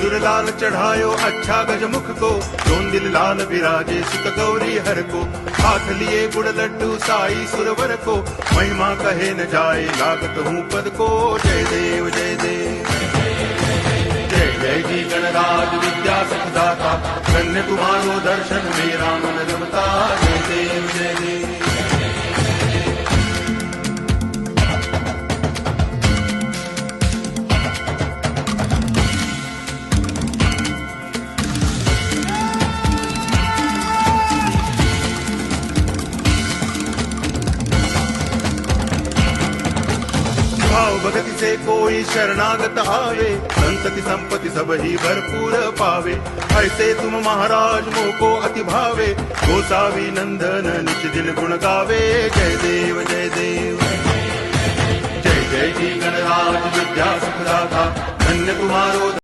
सिंदूर लाल चढ़ायो अच्छा गजमुख को, जोन दिल लाल विराजे सुत गौरी हर को। हाथ लिए गुड़ लड्डू साई सुरवर को, महिमा कहे न जाए लागत हूँ पद को। जय देव जय देव जय जय जी गणराज विद्या सुखदाता, धन्य तुम्हारो दर्शन मेरा मन रमता। जय देव जय देव। भाव भगति से कोई शरणागत आवे, संतति संपत्ति सब ही भरपूर पावे। ऐसे तुम महाराज मोको अति भावे, गोसावी नंदन नित दिन गुण गावे। जय देव जय देव जय जय जी गणराज विद्या सुखदाता, धन्य तुम्हारो